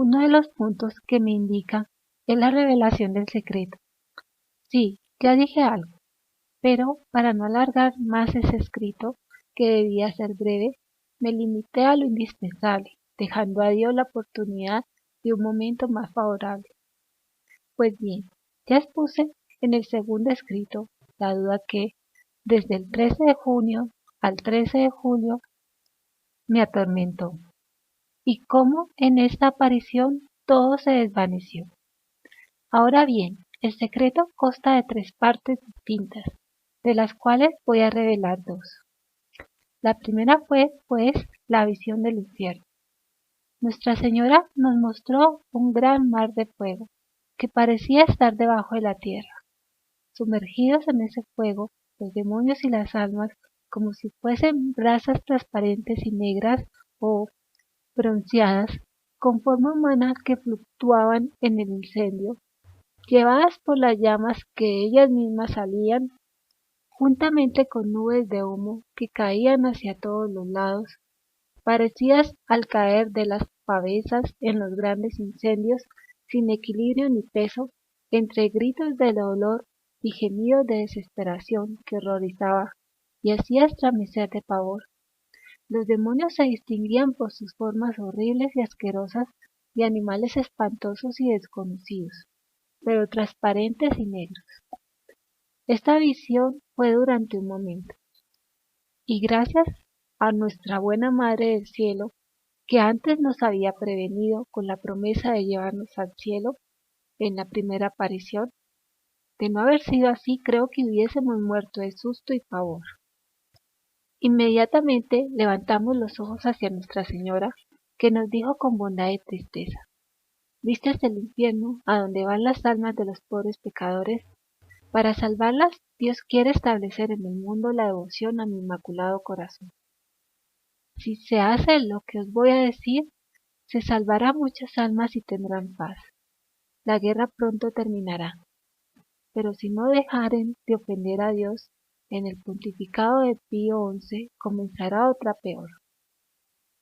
Uno de los puntos que me indica es la revelación del secreto. Sí, ya dije algo, pero para no alargar más ese escrito, que debía ser breve, me limité a lo indispensable, dejando a Dios la oportunidad de un momento más favorable. Pues bien, ya expuse en el segundo escrito la duda que, desde el 13 de junio al 13 de julio, me atormentó, y cómo en esta aparición todo se desvaneció. Ahora bien, el secreto consta de 3 partes distintas, de las cuales voy a revelar 2. La primera fue, pues, la visión del infierno. Nuestra Señora nos mostró un gran mar de fuego, que parecía estar debajo de la tierra. Sumergidos en ese fuego, los demonios y las almas, como si fuesen brasas transparentes y negras o bronceadas, con forma humana que fluctuaban en el incendio, llevadas por las llamas que ellas mismas salían, juntamente con nubes de humo que caían hacia todos los lados, parecidas al caer de las pavesas en los grandes incendios, sin equilibrio ni peso, entre gritos de dolor y gemidos de desesperación que horrorizaba y hacía estremecer de pavor. Los demonios se distinguían por sus formas horribles y asquerosas de animales espantosos y desconocidos, pero transparentes y negros. Esta visión fue durante un momento, y gracias a nuestra buena Madre del Cielo, que antes nos había prevenido con la promesa de llevarnos al cielo en la primera aparición, de no haber sido así creo que hubiésemos muerto de susto y pavor. Inmediatamente levantamos los ojos hacia Nuestra Señora, que nos dijo con bondad y tristeza: ¿Viste el infierno a donde van las almas de los pobres pecadores? Para salvarlas, Dios quiere establecer en el mundo la devoción a mi Inmaculado Corazón. Si se hace lo que os voy a decir, se salvará muchas almas y tendrán paz. La guerra pronto terminará. Pero si no dejaren de ofender a Dios, en el pontificado de Pío XI comenzará otra peor.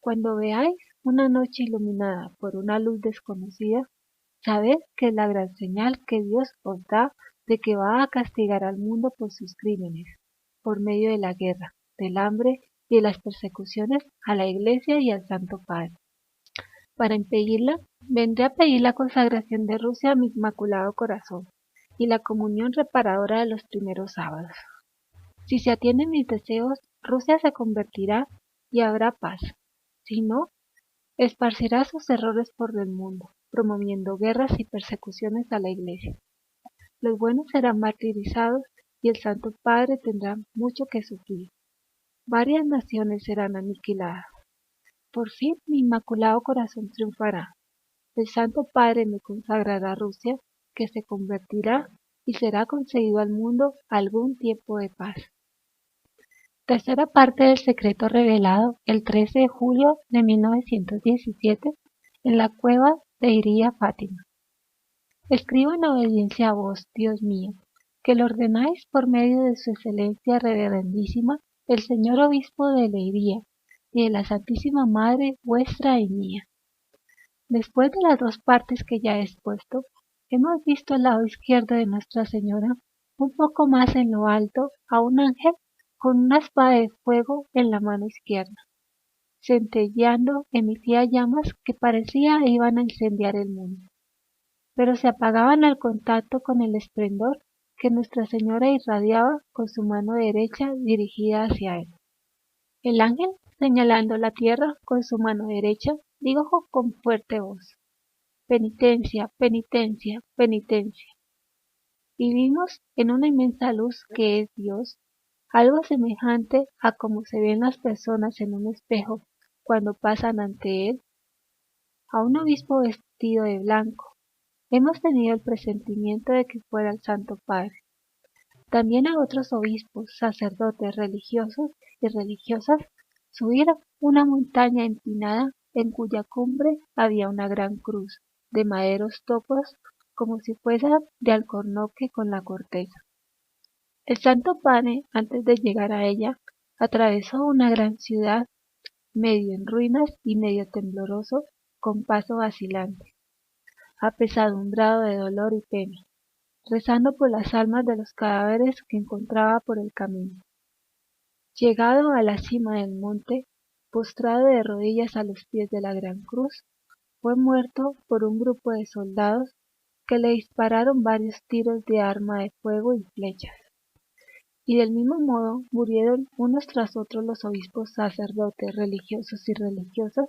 Cuando veáis una noche iluminada por una luz desconocida, sabed que es la gran señal que Dios os da de que va a castigar al mundo por sus crímenes, por medio de la guerra, del hambre y de las persecuciones a la Iglesia y al Santo Padre. Para impedirla, vendré a pedir la consagración de Rusia a mi Inmaculado Corazón y la comunión reparadora de los primeros sábados. Si se atienden mis deseos, Rusia se convertirá y habrá paz. Si no, esparcirá sus errores por el mundo, promoviendo guerras y persecuciones a la Iglesia. Los buenos serán martirizados y el Santo Padre tendrá mucho que sufrir. Varias naciones serán aniquiladas. Por fin mi Inmaculado Corazón triunfará. El Santo Padre me consagrará a Rusia, que se convertirá y será concedido al mundo algún tiempo de paz. Tercera parte del secreto revelado el 13 de julio de 1917 en la cueva de Iría Fátima. Escribo en obediencia a vos, Dios mío, que lo ordenáis por medio de su excelencia reverendísima, el señor obispo de Leiría, y de la Santísima Madre vuestra y mía. Después de las 2 partes que ya he expuesto, hemos visto al lado izquierdo de Nuestra Señora, un poco más en lo alto, a un ángel con una espada de fuego en la mano izquierda. Centelleando emitía llamas que parecía iban a incendiar el mundo, pero se apagaban al contacto con el esplendor que Nuestra Señora irradiaba con su mano derecha dirigida hacia él. El ángel, señalando la tierra con su mano derecha, dijo con fuerte voz: penitencia, penitencia, penitencia. Y vimos en una inmensa luz que es Dios, algo semejante a como se ven las personas en un espejo cuando pasan ante él, a un obispo vestido de blanco. Hemos tenido el presentimiento de que fuera el Santo Padre. También a otros obispos, sacerdotes, religiosos y religiosas subieron una montaña empinada en cuya cumbre había una gran cruz de maderos topos como si fuese de alcornoque con la corteza. El Santo Padre, antes de llegar a ella, atravesó una gran ciudad, medio en ruinas y medio tembloroso, con paso vacilante, apesadumbrado de dolor y pena, rezando por las almas de los cadáveres que encontraba por el camino. Llegado a la cima del monte, postrado de rodillas a los pies de la gran cruz, fue muerto por un grupo de soldados que le dispararon varios tiros de arma de fuego y flechas. Y del mismo modo murieron unos tras otros los obispos, sacerdotes, religiosos y religiosas,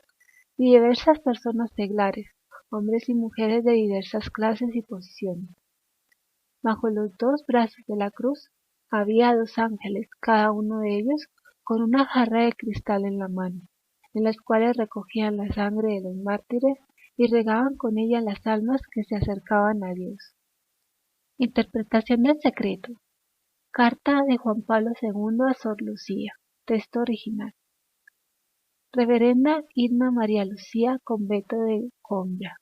y diversas personas seglares, hombres y mujeres de diversas clases y posiciones. Bajo los dos brazos de la cruz había dos ángeles, cada uno de ellos con una jarra de cristal en la mano, en las cuales recogían la sangre de los mártires y regaban con ella las almas que se acercaban a Dios. Interpretación del secreto. Carta de Juan Pablo II a Sor Lucía. Texto original. Reverenda Irma María Lucía, convento de Coimbra.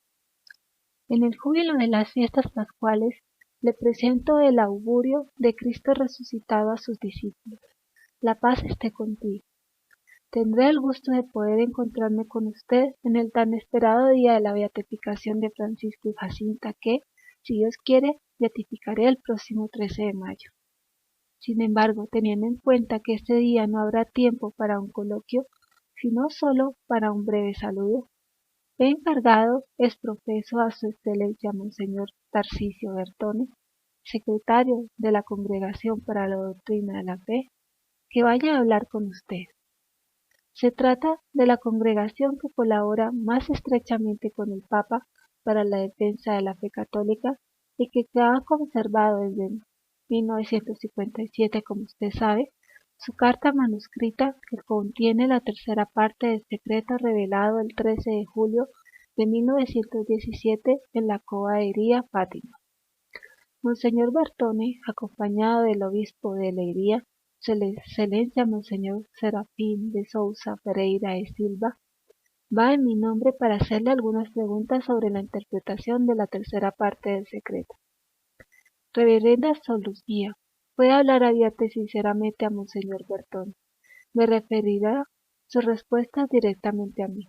En el júbilo de las fiestas pascuales le presento el augurio de Cristo resucitado a sus discípulos. La paz esté contigo. Tendré el gusto de poder encontrarme con usted en el tan esperado día de la beatificación de Francisco y Jacinta que, si Dios quiere, beatificaré el próximo 13 de mayo. Sin embargo, teniendo en cuenta que este día no habrá tiempo para un coloquio, sino solo para un breve saludo, he encargado exprofeso a su excelencia Monseñor Tarcisio Bertone, secretario de la Congregación para la Doctrina de la Fe, que vaya a hablar con usted. Se trata de la congregación que colabora más estrechamente con el Papa para la defensa de la fe católica y que ha conservado desde 1957, como usted sabe, su carta manuscrita que contiene la tercera parte del secreto revelado el 13 de julio de 1917 en la Cova de Leiria, Fátima. Monseñor Bertone, acompañado del obispo de Leiria, su excelencia Monseñor Serafín de Sousa Pereira de Silva, va en mi nombre para hacerle algunas preguntas sobre la interpretación de la tercera parte del secreto. Reverenda Sor Lucía, puede hablar abierta y sinceramente a Monseñor Bertone. Me referirá sus respuestas directamente a mí.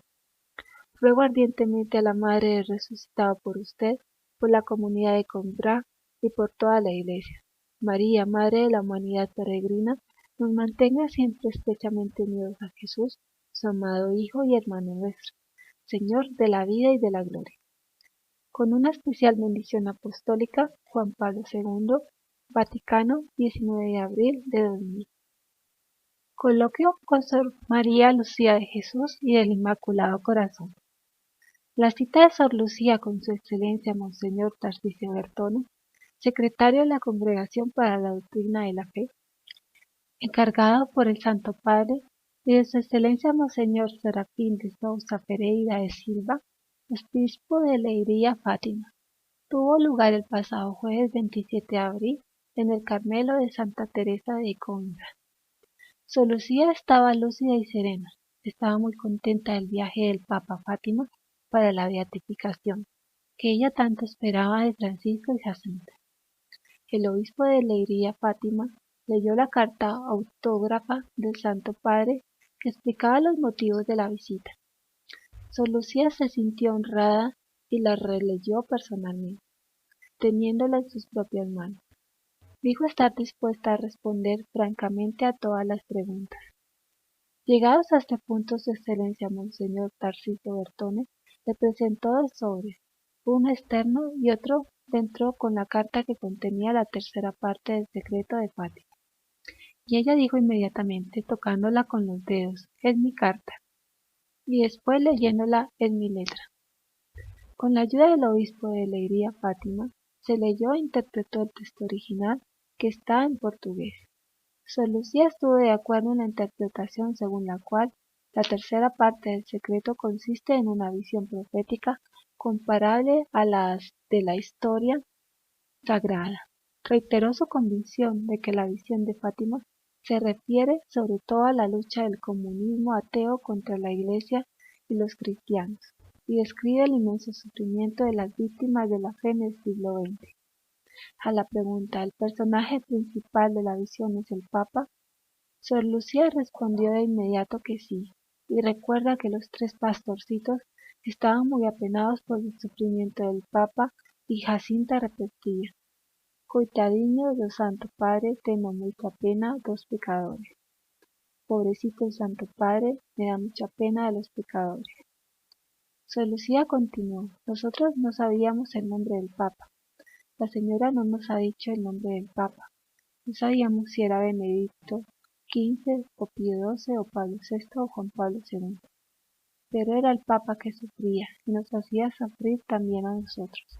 Ruego ardientemente a la Madre del Resucitado por usted, por la comunidad de Coimbra y por toda la Iglesia. María, Madre de la humanidad peregrina, nos mantenga siempre estrechamente unidos a Jesús, su amado Hijo y hermano nuestro, Señor de la vida y de la gloria. Con una especial bendición apostólica, Juan Pablo II, Vaticano, 19 de abril de 2000. Coloquio con Sor María Lucía de Jesús y del Inmaculado Corazón. La cita de Sor Lucía con su excelencia Monseñor Tarcisio Bertone, secretario de la Congregación para la Doctrina de la Fe, encargado por el Santo Padre, y de su excelencia Monseñor Serafín de Sousa Pereira de Silva, obispo de Leiria, Fátima, tuvo lugar el pasado jueves 27 de abril en el Carmelo de Santa Teresa de Coimbra. Sor Lucía estaba lúcida y serena, estaba muy contenta del viaje del Papa a Fátima para la beatificación, que ella tanto esperaba de Francisco y Jacinta. El obispo de Leiria, Fátima, leyó la carta autógrafa del Santo Padre que explicaba los motivos de la visita. Sor Lucía se sintió honrada y la releyó personalmente, teniéndola en sus propias manos. Dijo estar dispuesta a responder francamente a todas las preguntas. Llegados a este punto, su excelencia Monseñor Tarcisio Bertone le presentó dos sobres, uno externo y otro dentro con la carta que contenía la tercera parte del secreto de Fátima. Y ella dijo inmediatamente, tocándola con los dedos, es mi carta, y después leyéndola en mi letra. Con la ayuda del obispo de Leiria, Fátima, se leyó e interpretó el texto original, que está en portugués. Sor Lucía estuvo de acuerdo en la interpretación según la cual la tercera parte del secreto consiste en una visión profética comparable a las de la historia sagrada. Reiteró su convicción de que la visión de Fátima se refiere sobre todo a la lucha del comunismo ateo contra la Iglesia y los cristianos, y describe el inmenso sufrimiento de las víctimas de la fe en el siglo XX. A la pregunta ¿el personaje principal de la visión es el Papa?, Sor Lucía respondió de inmediato que sí, y recuerda que los tres pastorcitos Estaban muy apenados por el sufrimiento del Papa y Jacinta repetía: «Coitadiño do Santo Padre, tengo mucha pena dos pecadores». «Pobrecito el Santo Padre, me da mucha pena de los pecadores». Sor Lucía continuó: «Nosotros no sabíamos el nombre del Papa. La señora no nos ha dicho el nombre del Papa. No sabíamos si era Benedicto XV o Pío XII o Pablo VI o Juan Pablo II. Pero era el Papa que sufría y nos hacía sufrir también a nosotros».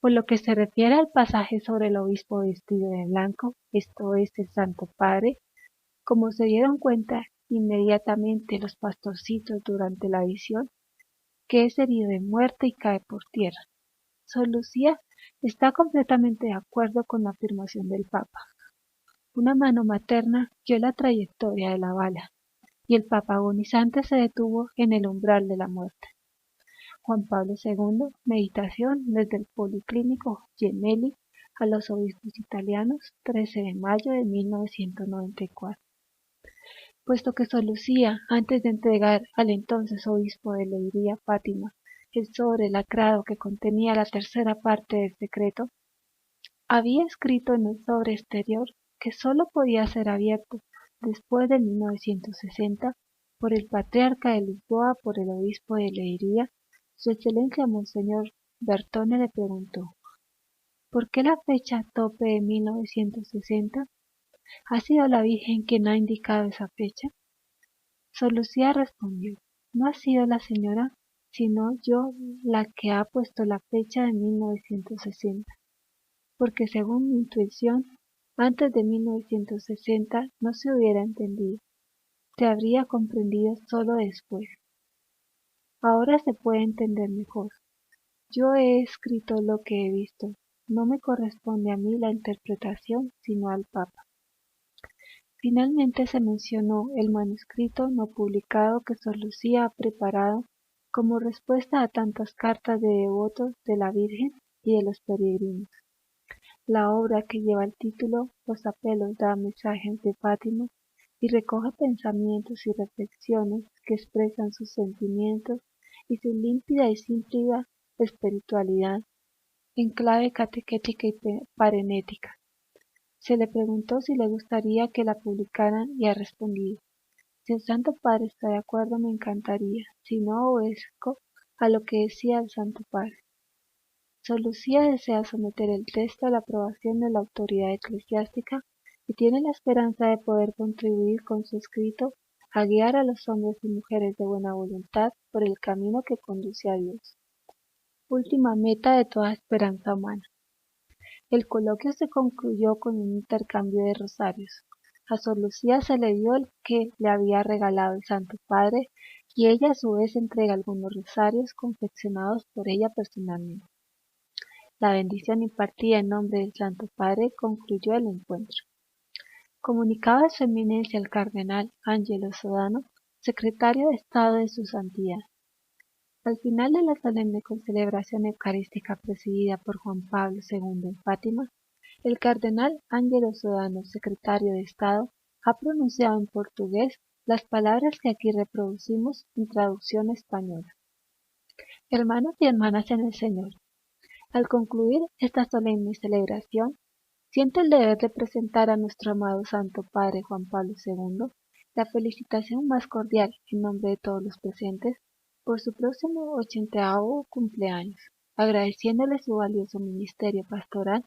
Por lo que se refiere al pasaje sobre el obispo vestido de blanco, esto es el Santo Padre, como se dieron cuenta inmediatamente los pastorcitos durante la visión, que es herido de muerte y cae por tierra. Sor Lucía está completamente de acuerdo con la afirmación del Papa. Una mano materna guió la trayectoria de la bala, y el Papa agonizante se detuvo en el umbral de la muerte. Juan Pablo II, meditación desde el Policlínico Gemelli a los obispos italianos, 13 de mayo de 1994. Puesto que Sor Lucía, antes de entregar al entonces obispo de Leiria, Fátima, el sobre lacrado que contenía la tercera parte del secreto, había escrito en el sobre exterior que sólo podía ser abierto después de 1960 por el patriarca de Lisboa, por el obispo de Leiria, su excelencia Monseñor Bertone le preguntó: «¿Por qué la fecha tope de 1960? ¿Ha sido la Virgen quien ha indicado esa fecha?». Sor Lucía respondió: «No ha sido la señora, sino yo la que ha puesto la fecha de 1960, porque según mi intuición, antes de 1960 no se hubiera entendido, se habría comprendido solo después. Ahora se puede entender mejor. Yo he escrito lo que he visto, no me corresponde a mí la interpretación, sino al Papa». Finalmente se mencionó el manuscrito no publicado que Sor Lucía ha preparado como respuesta a tantas cartas de devotos de la Virgen y de los peregrinos. La obra, que lleva el título Los apelos da mensajes de Fátima y recoge pensamientos y reflexiones que expresan sus sentimientos y su límpida y simple espiritualidad en clave catequética y parenética. Se le preguntó si le gustaría que la publicaran y ha respondido: «Si el Santo Padre está de acuerdo, me encantaría, si no, obedezco a lo que decía el Santo Padre». Sor Lucía desea someter el texto a la aprobación de la autoridad eclesiástica y tiene la esperanza de poder contribuir con su escrito a guiar a los hombres y mujeres de buena voluntad por el camino que conduce a Dios. Última meta de toda esperanza humana. El coloquio se concluyó con un intercambio de rosarios. A Sor Lucía se le dio el que le había regalado el Santo Padre y ella a su vez entrega algunos rosarios confeccionados por ella personalmente. La bendición impartida en nombre del Santo Padre concluyó el encuentro. Comunicaba su eminencia el cardenal Angelo Sodano, secretario de Estado de su Santidad. Al final de la solemne celebración eucarística presidida por Juan Pablo II en Fátima, el cardenal Angelo Sodano, secretario de Estado, ha pronunciado en portugués las palabras que aquí reproducimos en traducción española. Hermanos y hermanas en el Señor, al concluir esta solemne celebración, siento el deber de presentar a nuestro amado Santo Padre Juan Pablo II la felicitación más cordial en nombre de todos los presentes por su próximo 80º cumpleaños, agradeciéndole su valioso ministerio pastoral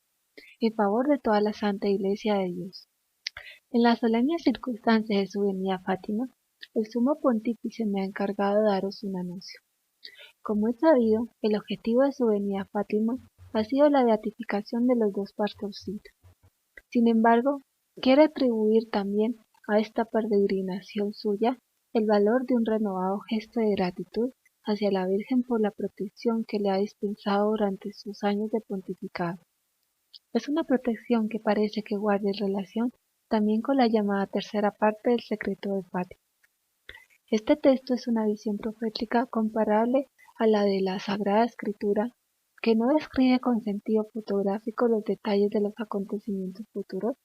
en favor de toda la Santa Iglesia de Dios. En las solemnes circunstancias de su venida a Fátima, el Sumo Pontífice me ha encargado de daros un anuncio. Como es sabido, el objetivo de su venida a Fátima ha sido la beatificación de los dos pastorcitos. Sin embargo, quiero atribuir también a esta peregrinación suya el valor de un renovado gesto de gratitud hacia la Virgen por la protección que le ha dispensado durante sus años de pontificado. Es una protección que parece que guarde relación también con la llamada tercera parte del secreto de Fátima. Este texto es una visión profética comparable a la de la Sagrada Escritura, que no describe con sentido fotográfico los detalles de los acontecimientos futuros,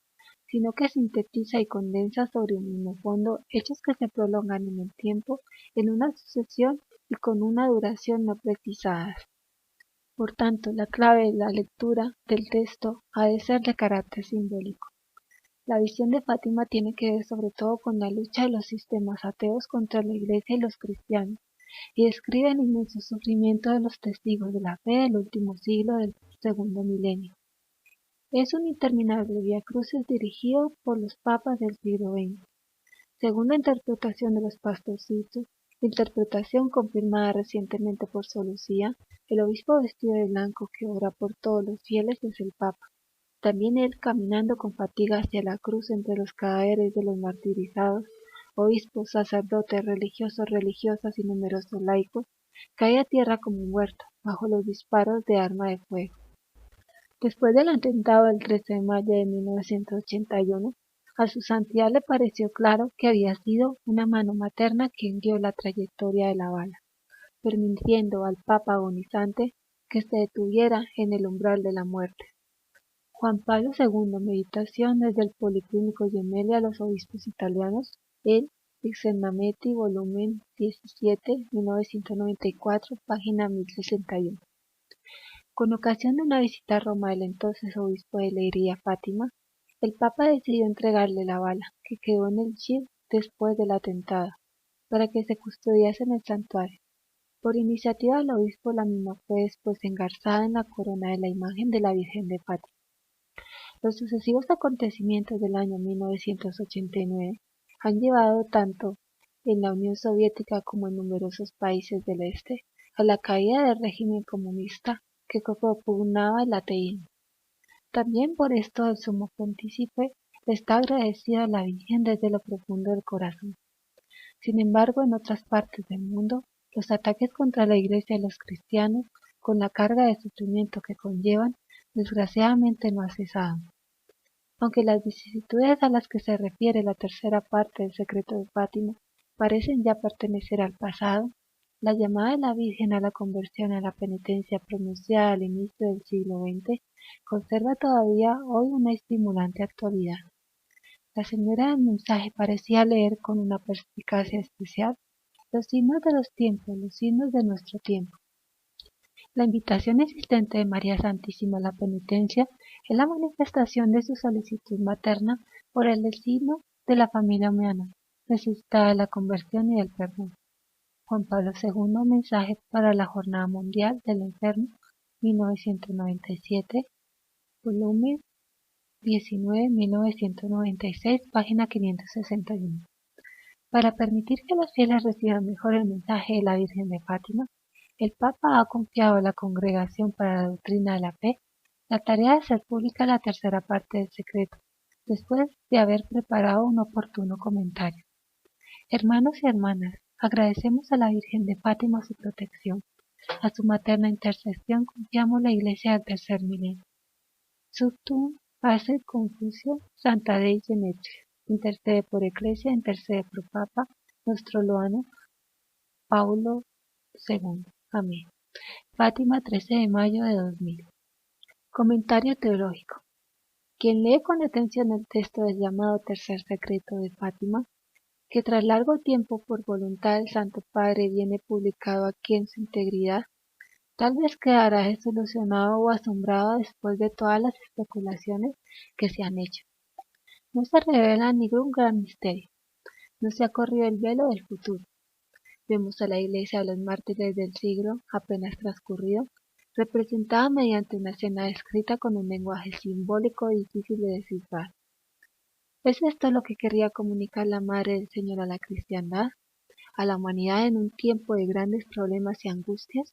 sino que sintetiza y condensa sobre un mismo fondo hechos que se prolongan en el tiempo en una sucesión y con una duración no precisadas. Por tanto, la clave de la lectura del texto ha de ser de carácter simbólico. La visión de Fátima tiene que ver sobre todo con la lucha de los sistemas ateos contra la Iglesia y los cristianos, y describe el inmenso sufrimiento de los testigos de la fe del último siglo del segundo milenio. Es un interminable viacrucis dirigido por los papas del siglo XX. Según la interpretación de los pastorcitos, interpretación confirmada recientemente por Solucía, el obispo vestido de blanco que ora por todos los fieles es el Papa. También él, caminando con fatiga hacia la cruz entre los cadáveres de los martirizados, obispos, sacerdotes, religiosos, religiosas y numerosos laicos, cae a tierra como muerto, bajo los disparos de arma de fuego. Después del atentado del 13 de mayo de 1981, a su santidad le pareció claro que había sido una mano materna quien guió la trayectoria de la bala, permitiendo al Papa agonizante que se detuviera en el umbral de la muerte. Juan Pablo II, Meditación desde el Policlínico Gemelli a los obispos italianos, en Exernamenti, volumen 17, 1994, página 1061. Con ocasión de una visita a Roma del entonces obispo de Leiria, Fátima, el Papa decidió entregarle la bala, que quedó en el chip después del atentado, para que se custodiase en el santuario. Por iniciativa del obispo, la misma fue después engarzada en la corona de la imagen de la Virgen de Fátima. Los sucesivos acontecimientos del año 1989 han llevado tanto en la Unión Soviética como en numerosos países del Este a la caída del régimen comunista que propugnaba el ateísmo. También por esto el sumo pontífice le está agradecido a la Virgen desde lo profundo del corazón. Sin embargo, en otras partes del mundo, los ataques contra la Iglesia y los cristianos, con la carga de sufrimiento que conllevan, desgraciadamente no ha cesado. Aunque las vicisitudes a las que se refiere la tercera parte del secreto de Fátima parecen ya pertenecer al pasado, la llamada de la Virgen a la conversión y a la penitencia pronunciada al inicio del siglo XX conserva todavía hoy una estimulante actualidad. La señora del mensaje parecía leer con una perspicacia especial los signos de los tiempos, los signos de nuestro tiempo. La invitación existente de María Santísima a la penitencia es la manifestación de su solicitud materna por el destino de la familia humana, necesitada de la conversión y del perdón. Juan Pablo II, mensaje para la Jornada Mundial del Enfermo, 1997, volumen 19, 1996, página 561. Para permitir que los fieles reciban mejor el mensaje de la Virgen de Fátima, el Papa ha confiado a la Congregación para la Doctrina de la Fe la tarea de hacer pública la tercera parte del secreto, después de haber preparado un oportuno comentario. Hermanos y hermanas, agradecemos a la Virgen de Fátima su protección. A su materna intercesión confiamos la Iglesia del tercer milenio. Subtum Pace Confucio Santa Dei Genetrix. Intercede por Iglesia, intercede por Papa, nuestro loano Paulo II. Amén. Fátima, 13 de mayo de 2000. Comentario teológico. Quien lee con atención el texto del llamado tercer secreto de Fátima, que tras largo tiempo por voluntad del Santo Padre viene publicado aquí en su integridad, tal vez quedará desilusionado o asombrado después de todas las especulaciones que se han hecho. No se revela ningún gran misterio, no se ha corrido el velo del futuro. Vemos a la Iglesia de los mártires del siglo apenas transcurrido, representada mediante una escena escrita con un lenguaje simbólico difícil de descifrar. ¿Es esto lo que quería comunicar la Madre del Señor a la cristiandad, a la humanidad en un tiempo de grandes problemas y angustias?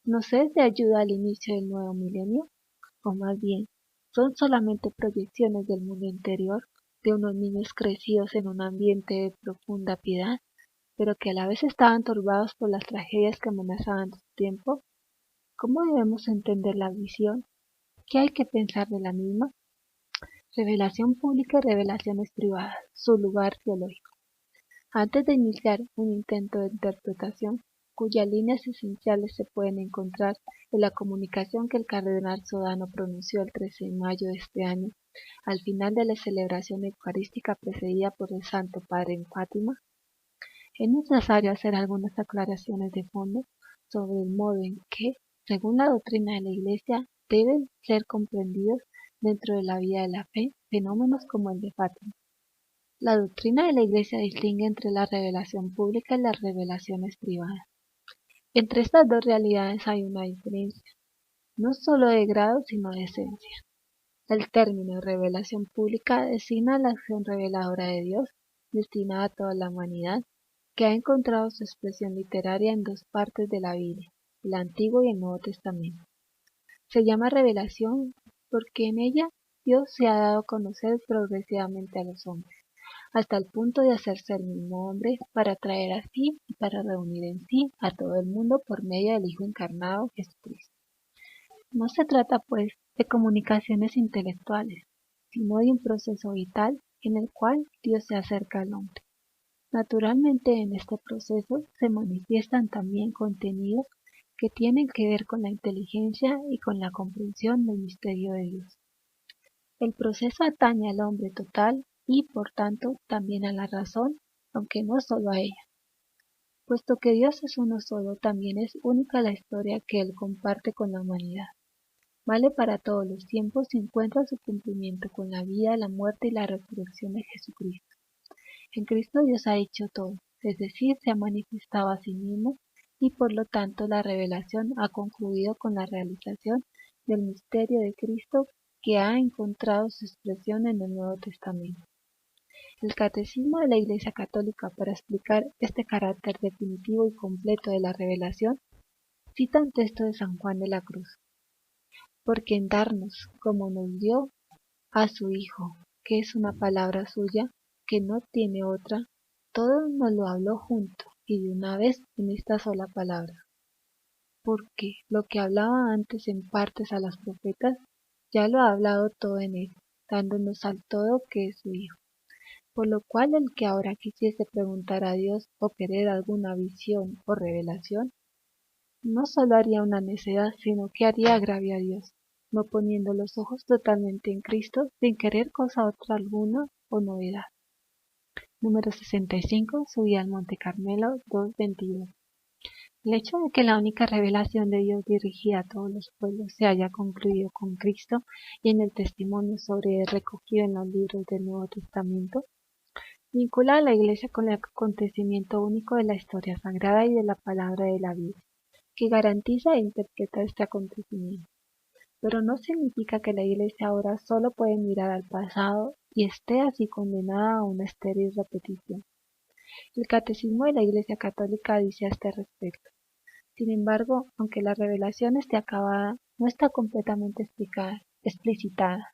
¿Nos es de ayuda al inicio del nuevo milenio? O más bien, ¿son solamente proyecciones del mundo interior de unos niños crecidos en un ambiente de profunda piedad, pero que a la vez estaban turbados por las tragedias que amenazaban su tiempo? ¿Cómo debemos entender la visión? ¿Qué hay que pensar de la misma? Revelación pública y revelaciones privadas, su lugar teológico. Antes de iniciar un intento de interpretación, cuyas líneas esenciales se pueden encontrar en la comunicación que el cardenal Sodano pronunció el 13 de mayo de este año, al final de la celebración eucarística precedida por el Santo Padre en Fátima, Es necesario hacer algunas aclaraciones de fondo sobre el modo en que, según la doctrina de la Iglesia, deben ser comprendidos dentro de la vida de la fe fenómenos como el de Fátima. La doctrina de la Iglesia distingue entre la revelación pública y las revelaciones privadas. Entre estas dos realidades hay una diferencia, no solo de grado sino de esencia. El término revelación pública designa la acción reveladora de Dios destinada a toda la humanidad, que ha encontrado su expresión literaria en dos partes de la Biblia, el Antiguo y el Nuevo Testamento. Se llama revelación porque en ella Dios se ha dado a conocer progresivamente a los hombres, hasta el punto de hacerse el mismo hombre para traer así y para reunir en sí a todo el mundo por medio del Hijo encarnado Jesucristo. No se trata, pues, de comunicaciones intelectuales, sino de un proceso vital en el cual Dios se acerca al hombre. Naturalmente, en este proceso se manifiestan también contenidos que tienen que ver con la inteligencia y con la comprensión del misterio de Dios. El proceso atañe al hombre total y, por tanto, también a la razón, aunque no solo a ella. Puesto que Dios es uno solo, también es única la historia que Él comparte con la humanidad. Vale para todos los tiempos y encuentra su cumplimiento con la vida, la muerte y la resurrección de Jesucristo. En Cristo Dios ha hecho todo, es decir, se ha manifestado a sí mismo y por lo tanto la revelación ha concluido con la realización del misterio de Cristo que ha encontrado su expresión en el Nuevo Testamento. El Catecismo de la Iglesia Católica, para explicar este carácter definitivo y completo de la revelación, cita un texto de San Juan de la Cruz. Porque en darnos, como nos dio, a su Hijo, que es una palabra suya, que no tiene otra, todo nos lo habló junto y de una vez en esta sola palabra. Porque lo que hablaba antes en partes a los profetas, ya lo ha hablado todo en él, dándonos al todo que es su Hijo. Por lo cual el que ahora quisiese preguntar a Dios o querer alguna visión o revelación, no solo haría una necedad, sino que haría agravio a Dios, no poniendo los ojos totalmente en Cristo, sin querer cosa otra alguna o novedad. Número 65. Subida al Monte Carmelo, 2:22. El hecho de que la única revelación de Dios dirigida a todos los pueblos se haya concluido con Cristo y en el testimonio sobre él recogido en los libros del Nuevo Testamento, vincula a la Iglesia con el acontecimiento único de la historia sagrada y de la palabra de la vida, que garantiza e interpreta este acontecimiento. Pero no significa que la Iglesia ahora solo puede mirar al pasado y esté así condenada a una estéril repetición. El Catecismo de la Iglesia Católica dice a este respecto: sin embargo, aunque la revelación esté acabada, no está completamente explicitada.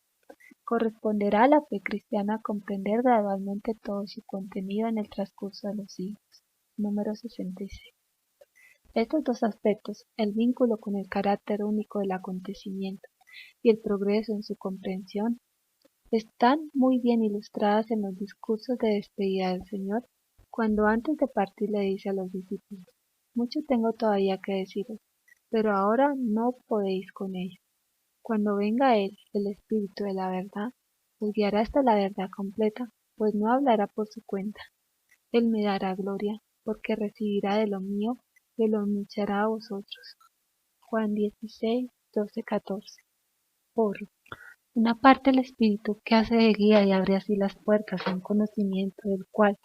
Corresponderá a la fe cristiana comprender gradualmente todo su contenido en el transcurso de los siglos. Número 66. Estos dos aspectos, el vínculo con el carácter único del acontecimiento y el progreso en su comprensión, están muy bien ilustradas en los discursos de despedida del Señor, cuando antes de partir le dice a los discípulos: mucho tengo todavía que deciros, pero ahora no podéis con ello. Cuando venga Él, el Espíritu de la verdad, os guiará hasta la verdad completa, pues no hablará por su cuenta. Él me dará gloria, porque recibirá de lo mío y lo anunciará a vosotros. Juan 16, 12, 14. Por una parte, el Espíritu, que hace de guía y abre así las puertas a un conocimiento del cual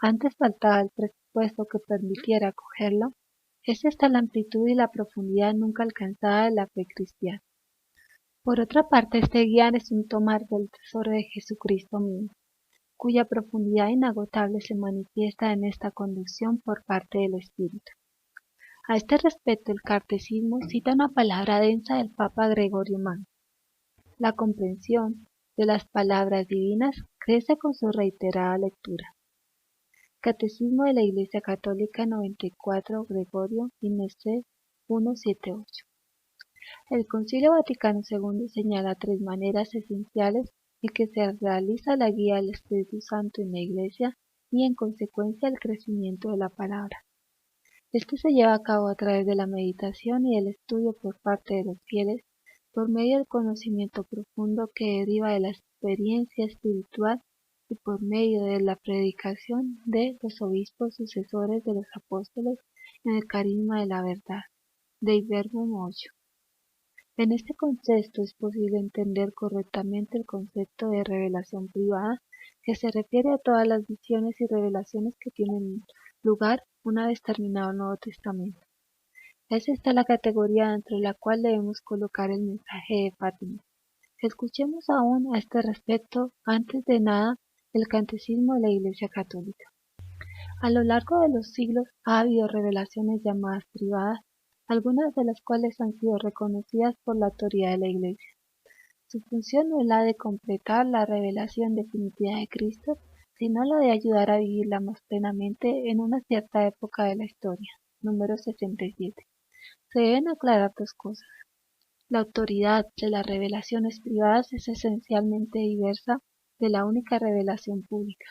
antes faltaba el presupuesto que permitiera acogerlo, es esta la amplitud y la profundidad nunca alcanzada de la fe cristiana. Por otra parte, este guiar es un tomar del tesoro de Jesucristo mismo, cuya profundidad inagotable se manifiesta en esta conducción por parte del Espíritu. A este respecto, el Catecismo cita una palabra densa del Papa Gregorio Magno: la comprensión de las palabras divinas crece con su reiterada lectura. Catecismo de la Iglesia Católica 94, Gregorio y Merced 178. El Concilio Vaticano II señala tres maneras esenciales en que se realiza la guía del Espíritu Santo en la Iglesia y en consecuencia el crecimiento de la palabra. Este se lleva a cabo a través de la meditación y el estudio por parte de los fieles, por medio del conocimiento profundo que deriva de la experiencia espiritual y por medio de la predicación de los obispos sucesores de los apóstoles en el carisma de la verdad. Dei Verbum 8. En este contexto es posible entender correctamente el concepto de revelación privada, que se refiere a todas las visiones y revelaciones que tienen lugar una vez terminado el Nuevo Testamento. Es esta la categoría dentro de la cual debemos colocar el mensaje de Fátima. Escuchemos aún a este respecto, antes de nada, el Catecismo de la Iglesia Católica. A lo largo de los siglos ha habido revelaciones llamadas privadas, algunas de las cuales han sido reconocidas por la autoridad de la Iglesia. Su función no es la de completar la revelación definitiva de Cristo, sino la de ayudar a vivirla más plenamente en una cierta época de la historia. Número 67. Se deben aclarar dos cosas. La autoridad de las revelaciones privadas es esencialmente diversa de la única revelación pública.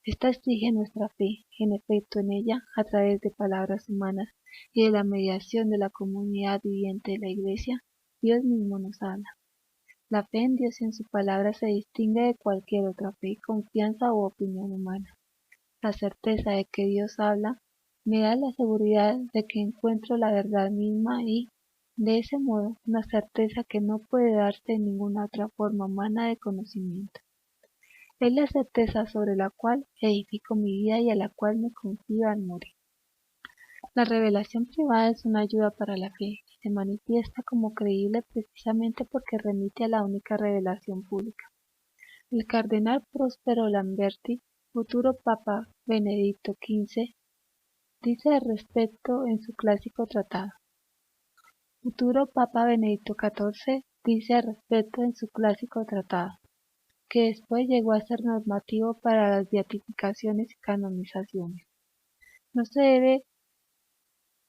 Esta exige nuestra fe, en efecto en ella, a través de palabras humanas y de la mediación de la comunidad viviente de la Iglesia, Dios mismo nos habla. La fe en Dios y en su palabra se distingue de cualquier otra fe, confianza u opinión humana. La certeza de que Dios habla me da la seguridad de que encuentro la verdad misma y, de ese modo, una certeza que no puede darse en ninguna otra forma humana de conocimiento. Es la certeza sobre la cual edifico mi vida y a la cual me confío al morir. La revelación privada es una ayuda para la fe y se manifiesta como creíble precisamente porque remite a la única revelación pública. El cardenal Prospero Lamberti, futuro Papa Benedicto XV, dice al respecto en su clásico tratado. Futuro Papa Benedicto XIV dice al respecto en su clásico tratado, que después llegó a ser normativo para las beatificaciones y canonizaciones. No se debe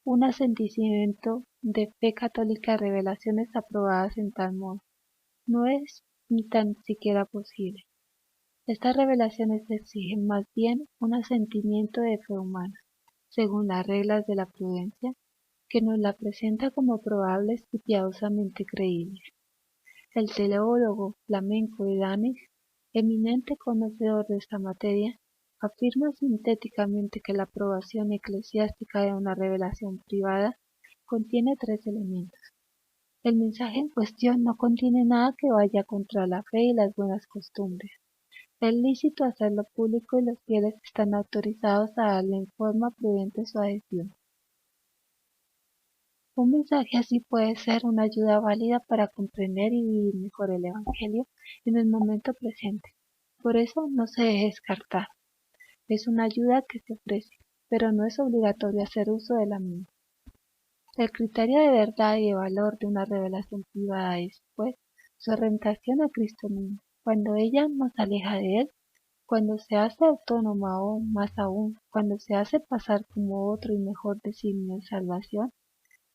un asentimiento de fe católica a revelaciones aprobadas en tal modo. No es ni tan siquiera posible. Estas revelaciones exigen más bien un asentimiento de fe humana, según las reglas de la prudencia, que nos la presenta como probables y piadosamente creíbles. El teólogo flamenco de Danes, eminente conocedor de esta materia, afirma sintéticamente que la aprobación eclesiástica de una revelación privada contiene tres elementos. El mensaje en cuestión no contiene nada que vaya contra la fe y las buenas costumbres. Es lícito hacerlo público y los fieles están autorizados a darle en forma prudente su adhesión. Un mensaje así puede ser una ayuda válida para comprender y vivir mejor el Evangelio en el momento presente. Por eso no se debe descartar. Es una ayuda que se ofrece, pero no es obligatorio hacer uso de la misma. El criterio de verdad y de valor de una revelación privada es, pues, su orientación a Cristo mismo. Cuando ella nos aleja de Él, cuando se hace autónoma o, más aún, cuando se hace pasar como otro y mejor designio de salvación,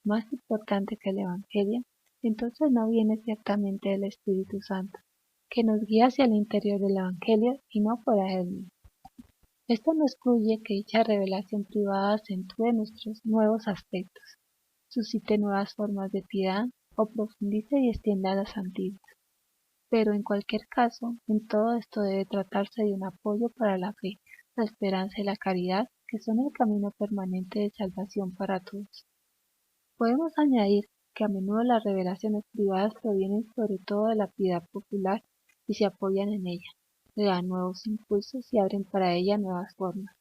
más importante que el Evangelio, entonces no viene ciertamente del Espíritu Santo, que nos guía hacia el interior del Evangelio y no fuera de él mismo. Esto no excluye que dicha revelación privada acentúe nuestros nuevos aspectos, suscite nuevas formas de piedad o profundice y extienda las antiguas. Pero en cualquier caso, en todo esto debe tratarse de un apoyo para la fe, la esperanza y la caridad, que son el camino permanente de salvación para todos. Podemos añadir que a menudo las revelaciones privadas provienen sobre todo de la piedad popular y se apoyan en ella, le dan nuevos impulsos y abren para ella nuevas formas.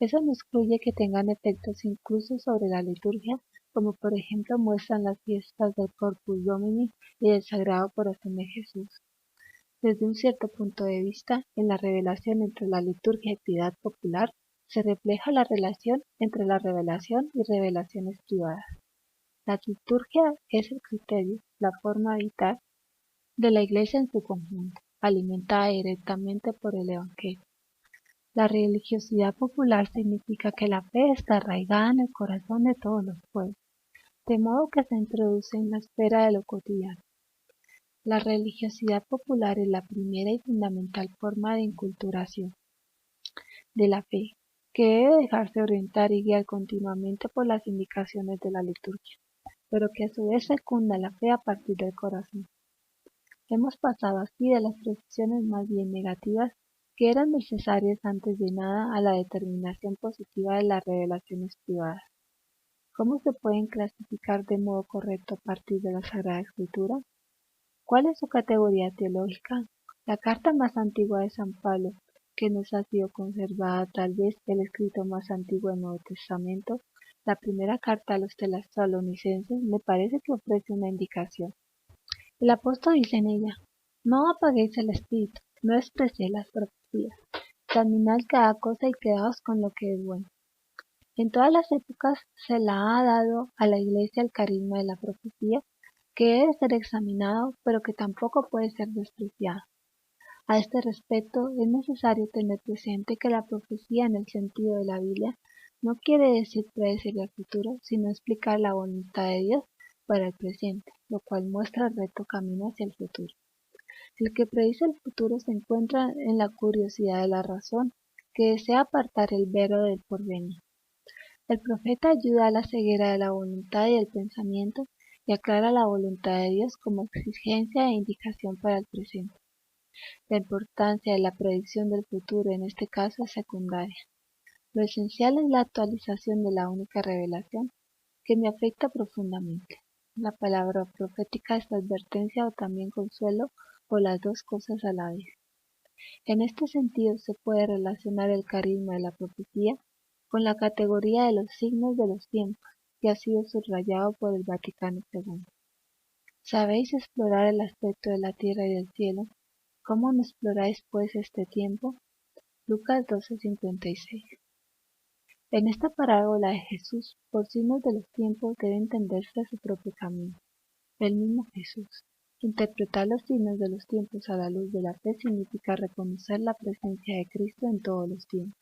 Eso no excluye que tengan efectos incluso sobre la liturgia, como por ejemplo muestran las fiestas del Corpus Domini y del Sagrado Corazón de Jesús. Desde un cierto punto de vista, en la relación entre la liturgia y piedad popular, se refleja la relación entre la revelación y revelaciones privadas. La liturgia es el criterio, la forma vital de la Iglesia en su conjunto, alimentada directamente por el Evangelio. La religiosidad popular significa que la fe está arraigada en el corazón de todos los pueblos, de modo que se introduce en la esfera de lo cotidiano. La religiosidad popular es la primera y fundamental forma de inculturación de la fe, que debe dejarse orientar y guiar continuamente por las indicaciones de la liturgia, pero que a su vez fecunda la fe a partir del corazón. Hemos pasado así de las procesiones más bien negativas, que eran necesarias antes de nada a la determinación positiva de las revelaciones privadas. ¿Cómo se pueden clasificar de modo correcto a partir de la Sagrada Escritura? ¿Cuál es su categoría teológica? La carta más antigua de San Pablo, que nos ha sido conservada, tal vez el escrito más antiguo del Nuevo Testamento, la primera carta a los tesalonicenses, me parece que ofrece una indicación. El apóstol dice en ella: no apaguéis el espíritu, no despreciéis las profecías, examinad cada cosa y quedaos con lo que es bueno. En todas las épocas se la ha dado a la Iglesia el carisma de la profecía, que debe ser examinado, pero que tampoco puede ser despreciado. A este respecto, es necesario tener presente que la profecía en el sentido de la Biblia no quiere decir predecir el futuro, sino explicar la voluntad de Dios para el presente, lo cual muestra el recto camino hacia el futuro. El que predice el futuro se encuentra en la curiosidad de la razón, que desea apartar el vero del porvenir. El profeta ayuda a la ceguera de la voluntad y del pensamiento y aclara la voluntad de Dios como exigencia e indicación para el presente. La importancia de la predicción del futuro en este caso es secundaria. Lo esencial es la actualización de la única revelación que me afecta profundamente. La palabra profética es advertencia o también consuelo, o las dos cosas a la vez. En este sentido se puede relacionar el carisma de la profecía con la categoría de los signos de los tiempos, que ha sido subrayado por el Vaticano II. ¿Sabéis explorar el aspecto de la tierra y del cielo? ¿Cómo no exploráis pues este tiempo? Lucas 12:56. En esta parábola de Jesús, por signos de los tiempos debe entenderse su propio camino. El mismo Jesús. Interpretar los signos de los tiempos a la luz de la fe significa reconocer la presencia de Cristo en todos los tiempos.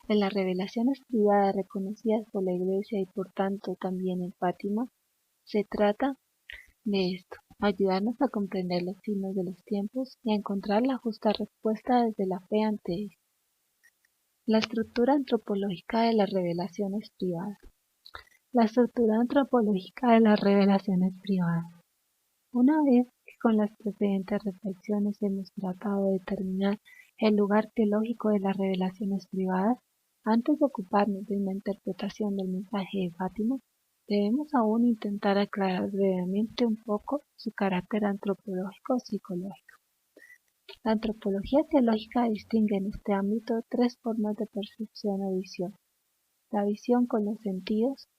En las revelaciones privadas reconocidas por la Iglesia y por tanto también en Fátima, se trata de esto: ayudarnos a comprender los signos de los tiempos y a encontrar la justa respuesta desde la fe ante ellos. La estructura antropológica de las revelaciones privadas. La estructura antropológica de las revelaciones privadas. Una vez que con las precedentes reflexiones hemos tratado de determinar el lugar teológico de las revelaciones privadas, antes de ocuparnos de una interpretación del mensaje de Fátima, debemos aún intentar aclarar brevemente un poco su carácter antropológico o psicológico. La antropología teológica distingue en este ámbito tres formas de percepción o visión: la visión con los sentidos,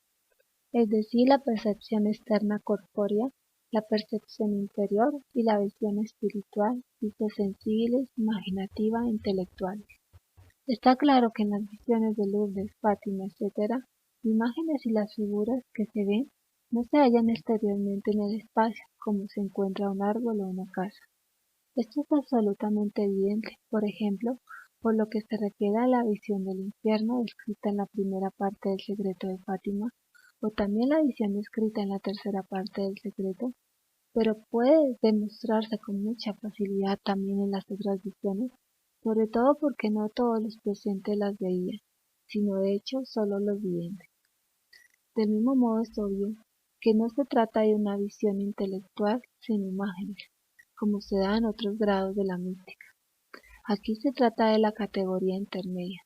es decir, la percepción externa corpórea, la percepción interior y la visión espiritual, vistas sensibles, imaginativa e intelectuales. Está claro que en las visiones de Lourdes, Fátima, etc., las imágenes y las figuras que se ven no se hallan exteriormente en el espacio, como se encuentra un árbol o una casa. Esto es absolutamente evidente, por ejemplo, por lo que se refiere a la visión del infierno descrita en la primera parte del Secreto de Fátima, o también la visión descrita en la tercera parte del Secreto, pero puede demostrarse con mucha facilidad también en las otras visiones, sobre todo porque no todos los presentes las veían, sino de hecho solo los videntes. Del mismo modo es obvio que no se trata de una visión intelectual sin imágenes, como se da en otros grados de la mística. Aquí se trata de la categoría intermedia,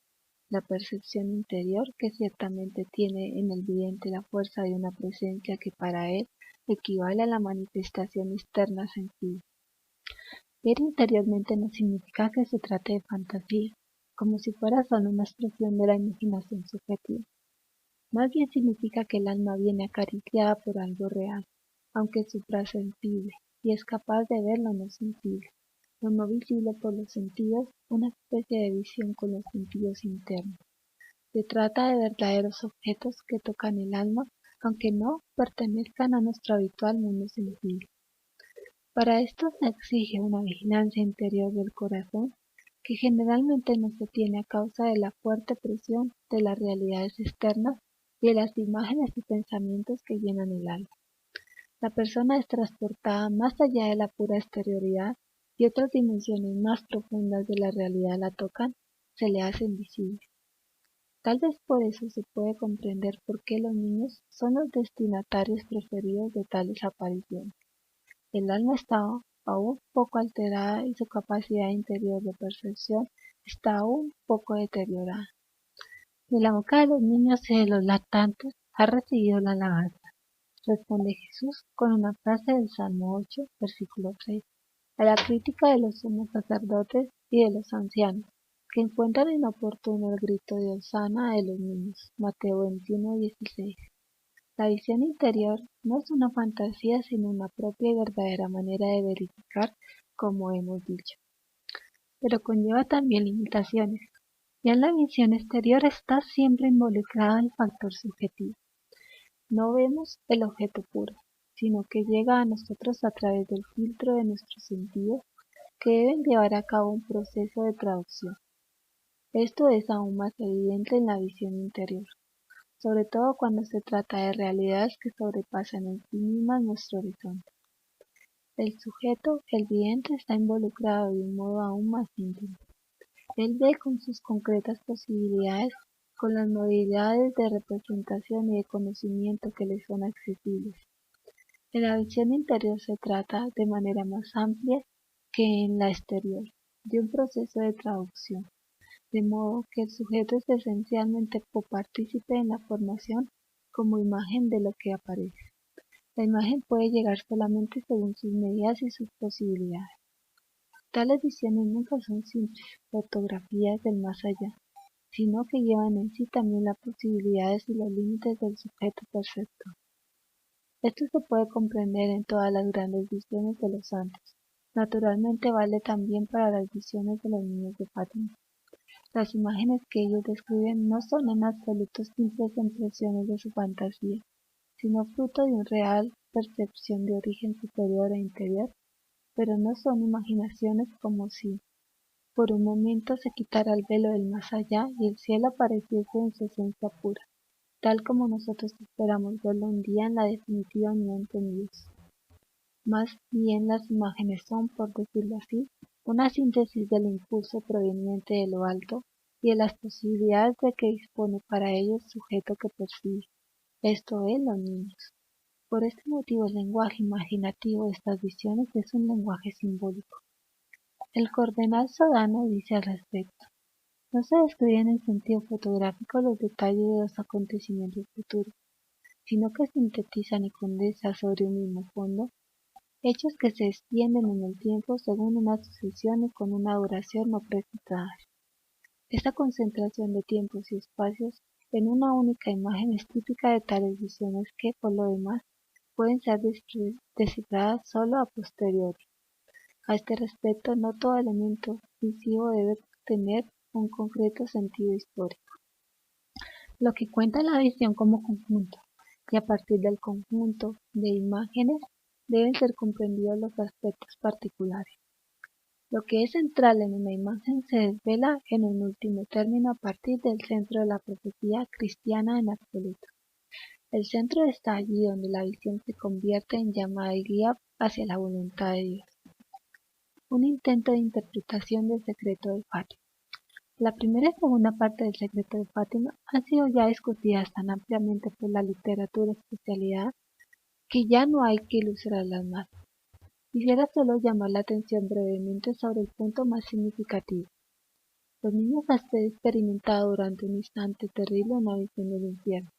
la percepción interior, que ciertamente tiene en el vidente la fuerza de una presencia que para él equivale a la manifestación externa sensible. Ver interiormente no significa que se trate de fantasía, como si fuera solo una expresión de la imaginación subjetiva. Más bien significa que el alma viene acariciada por algo real, aunque suprasensible, y es capaz de ver lo no sensible, lo no visible por los sentidos, una especie de visión con los sentidos internos. Se trata de verdaderos objetos que tocan el alma, aunque no pertenezcan a nuestro habitual mundo sensible. Para esto se exige una vigilancia interior del corazón, que generalmente no se tiene a causa de la fuerte presión de las realidades externas y de las imágenes y pensamientos que llenan el alma. La persona es transportada más allá de la pura exterioridad y otras dimensiones más profundas de la realidad la tocan, se le hacen visibles. Tal vez por eso se puede comprender por qué los niños son los destinatarios preferidos de tales apariciones. El alma está aún poco alterada y su capacidad interior de percepción está aún poco deteriorada. De la boca de los niños y de los lactantes ha recibido la alabanza, responde Jesús con una frase del Salmo 8, versículo 3, a la crítica de los sumos sacerdotes y de los ancianos, que encuentran inoportuno el grito de Hosana de los niños. Mateo 21:16. La visión interior no es una fantasía, sino una propia y verdadera manera de verificar, como hemos dicho. Pero conlleva también limitaciones. Ya en la visión exterior está siempre involucrado el factor subjetivo. No vemos el objeto puro, sino que llega a nosotros a través del filtro de nuestros sentidos que deben llevar a cabo un proceso de traducción. Esto es aún más evidente en la visión interior, sobre todo cuando se trata de realidades que sobrepasan en sí mismas nuestro horizonte. El sujeto, el vidente, está involucrado de un modo aún más íntimo. Él ve con sus concretas posibilidades, con las modalidades de representación y de conocimiento que le son accesibles. En la visión interior se trata, de manera más amplia que en la exterior, de un proceso de traducción, de modo que el sujeto es esencialmente copartícipe en la formación como imagen de lo que aparece. La imagen puede llegar solamente según sus medidas y sus posibilidades. Tales visiones nunca son simples fotografías del más allá, sino que llevan en sí también las posibilidades y los límites del sujeto perceptor. Esto se puede comprender en todas las grandes visiones de los santos. Naturalmente vale también para las visiones de los niños de Fátima. Las imágenes que ellos describen no son en absoluto simples impresiones de su fantasía, sino fruto de una real percepción de origen superior e interior, pero no son imaginaciones como si por un momento se quitara el velo del más allá y el cielo apareciese en su esencia pura, tal como nosotros esperamos verlo un día en la definitiva unión con Dios. Más bien las imágenes son, por decirlo así, una síntesis del impulso proveniente de lo alto y de las posibilidades de que dispone para ello el sujeto que percibe, esto es, los niños. Por este motivo el lenguaje imaginativo de estas visiones es un lenguaje simbólico. El cardenal Sodano dice al respecto: no se describen en sentido fotográfico los detalles de los acontecimientos futuros, sino que sintetizan y condensan sobre un mismo fondo hechos que se extienden en el tiempo según una sucesión y con una duración no precisada. Esta concentración de tiempos y espacios en una única imagen es típica de tales visiones que, por lo demás, pueden ser descifradas solo a posteriori. A este respecto, no todo elemento visivo debe tener un concreto sentido histórico. Lo que cuenta la visión como conjunto, y a partir del conjunto de imágenes deben ser comprendidos los aspectos particulares. Lo que es central en una imagen se desvela en un último término a partir del centro de la profecía cristiana en absoluto. El centro está allí donde la visión se convierte en llamada y guía hacia la voluntad de Dios. Un intento de interpretación del secreto de Fátima. La primera y segunda parte del secreto de Fátima han sido ya discutidas tan ampliamente por la literatura especialidad que ya no hay que ilustrarlas más. Quisiera solo llamar la atención brevemente sobre el punto más significativo. Los niños han experimentado durante un instante terrible una visión del infierno.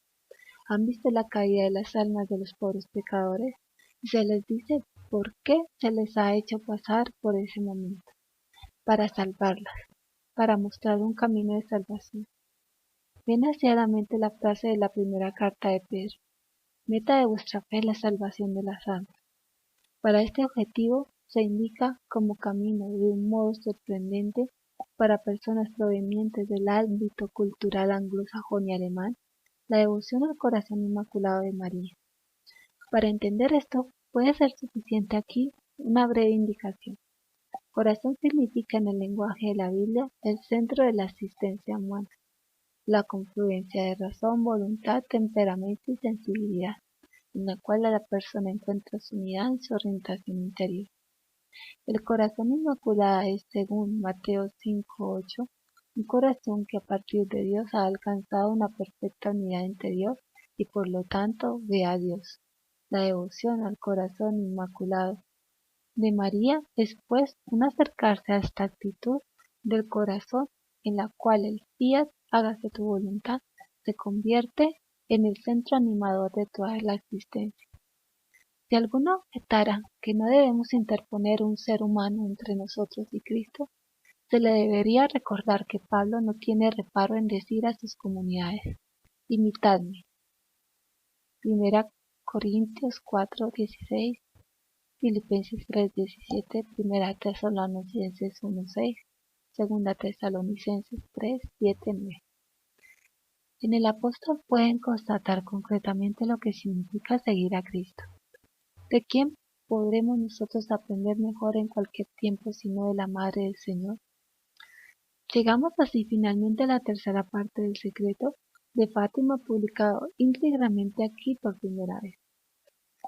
Han visto la caída de las almas de los pobres pecadores y se les dice por qué se les ha hecho pasar por ese momento, para salvarlas, para mostrar un camino de salvación. Viene hacia la mente la frase de la primera carta de Pedro: meta de vuestra fe la salvación de las almas. Para este objetivo se indica como camino de un modo sorprendente para personas provenientes del ámbito cultural anglosajón y alemán la devoción al corazón inmaculado de María. Para entender esto puede ser suficiente aquí una breve indicación. Corazón significa en el lenguaje de la Biblia el centro de la existencia humana, la confluencia de razón, voluntad, temperamento y sensibilidad, en la cual la persona encuentra su unidad en su orientación interior. El corazón inmaculado es, según Mateo 5:8, un corazón que a partir de Dios ha alcanzado una perfecta unidad interior y por lo tanto ve a Dios. La devoción al corazón inmaculado de María es pues un acercarse a esta actitud del corazón en la cual el fiat, hágase tu voluntad, se convierte en el centro animador de toda la existencia. Si alguno objetara que no debemos interponer un ser humano entre nosotros y Cristo, se le debería recordar que Pablo no tiene reparo en decir a sus comunidades: imitadme. Primera Corintios 4:16, Filipenses 3:17, Primera Tesalonicenses 1:6, Segunda Tesalonicenses 3:7-9. En el apóstol pueden constatar concretamente lo que significa seguir a Cristo. ¿De quién podremos nosotros aprender mejor en cualquier tiempo sino de la Madre del Señor? Llegamos así finalmente a la tercera parte del secreto de Fátima, publicado íntegramente aquí por primera vez.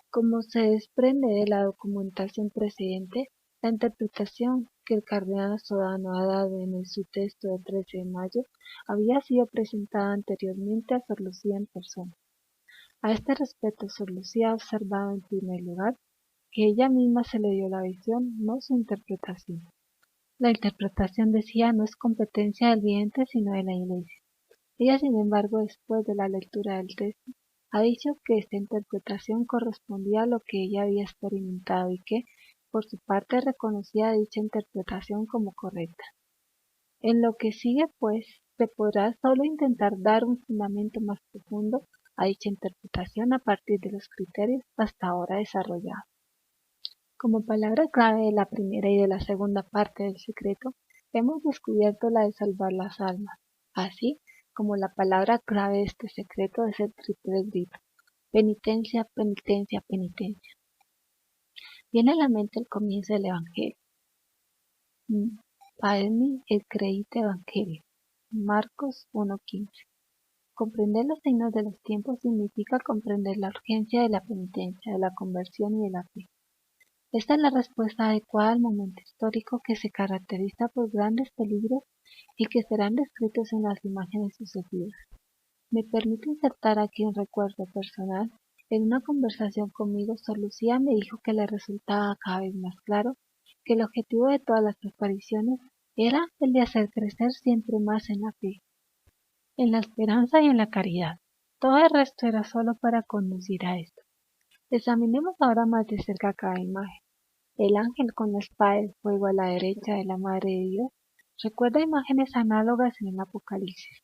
Como se desprende de la documentación precedente, la interpretación que el cardenal Sodano ha dado en su texto del 13 de mayo había sido presentada anteriormente a Sor Lucía en persona. A este respecto, Sor Lucía ha observado en primer lugar que ella misma se le dio la visión, no su interpretación. La interpretación, decía, no es competencia del vidente sino de la Iglesia. Ella, sin embargo, después de la lectura del texto, ha dicho que esta interpretación correspondía a lo que ella había experimentado y que, por su parte, reconocía dicha interpretación como correcta. En lo que sigue, pues, se podrá solo intentar dar un fundamento más profundo a dicha interpretación a partir de los criterios hasta ahora desarrollados. Como palabra clave de la primera y de la segunda parte del secreto, hemos descubierto la de salvar las almas, así como la palabra clave de este secreto es el triple grito: penitencia, penitencia, penitencia. Viene a la mente el comienzo del Evangelio. Pademi el creíte Evangelio. Marcos 1:15. Comprender los signos de los tiempos significa comprender la urgencia de la penitencia, de la conversión y de la fe. Esta es la respuesta adecuada al momento histórico que se caracteriza por grandes peligros y que serán descritos en las imágenes sucesivas. Me permito insertar aquí un recuerdo personal. En una conversación conmigo, Sor Lucía me dijo que le resultaba cada vez más claro que el objetivo de todas las apariciones era el de hacer crecer siempre más en la fe, en la esperanza y en la caridad. Todo el resto era solo para conducir a esto. Examinemos ahora más de cerca cada imagen. El ángel con la espada de fuego a la derecha de la Madre de Dios recuerda imágenes análogas en el Apocalipsis.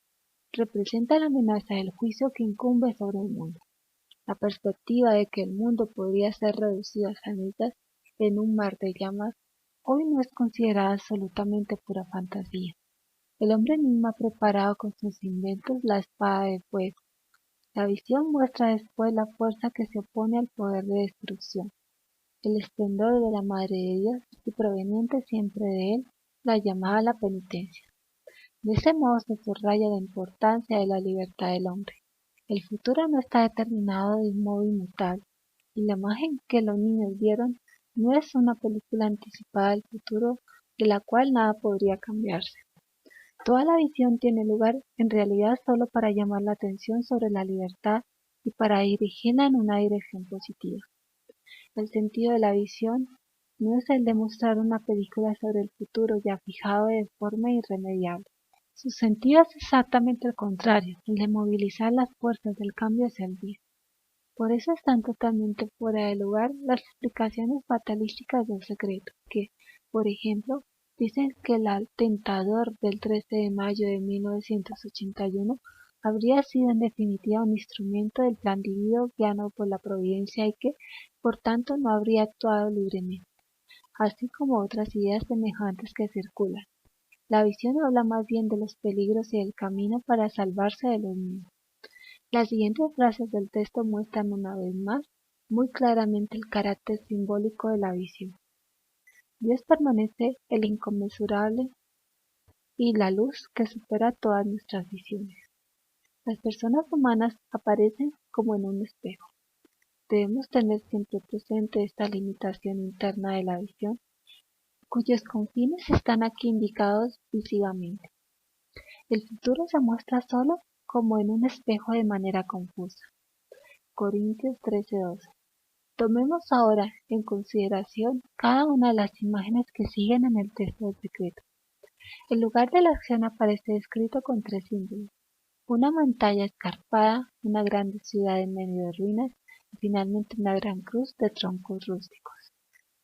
Representa la amenaza del juicio que incumbe sobre el mundo. La perspectiva de que el mundo podría ser reducido a cenizas en un mar de llamas hoy no es considerada absolutamente pura fantasía. El hombre mismo ha preparado con sus inventos la espada de fuego. La visión muestra después la fuerza que se opone al poder de destrucción, el esplendor de la Madre de Dios y proveniente siempre de él, la llamada a la penitencia. De ese modo se subraya la importancia de la libertad del hombre. El futuro no está determinado de un modo inmutable, y la imagen que los niños vieron no es una película anticipada del futuro de la cual nada podría cambiarse. Toda la visión tiene lugar en realidad solo para llamar la atención sobre la libertad y para dirigirla en una dirección positiva. El sentido de la visión no es el de mostrar una película sobre el futuro ya fijado de forma irremediable. Su sentido es exactamente el contrario, el de movilizar las fuerzas del cambio hacia el bien. Por eso están totalmente fuera de lugar las explicaciones fatalísticas del secreto, que, por ejemplo, dicen que el atentador del 13 de mayo de 1981 habría sido en definitiva un instrumento del plan divino guiado por la providencia y que, por tanto, no habría actuado libremente, así como otras ideas semejantes que circulan. La visión habla más bien de los peligros y del camino para salvarse de los mismos. Las siguientes frases del texto muestran una vez más muy claramente el carácter simbólico de la visión. Dios permanece el inconmensurable y la luz que supera todas nuestras visiones. Las personas humanas aparecen como en un espejo. Debemos tener siempre presente esta limitación interna de la visión, cuyos confines están aquí indicados visivamente. El futuro se muestra solo como en un espejo de manera confusa. Corintios 13:12. Tomemos ahora en consideración cada una de las imágenes que siguen en el texto del decreto. El lugar de la acción aparece descrito con 3 símbolos: una montaña escarpada, una grande ciudad en medio de ruinas y finalmente una gran cruz de troncos rústicos.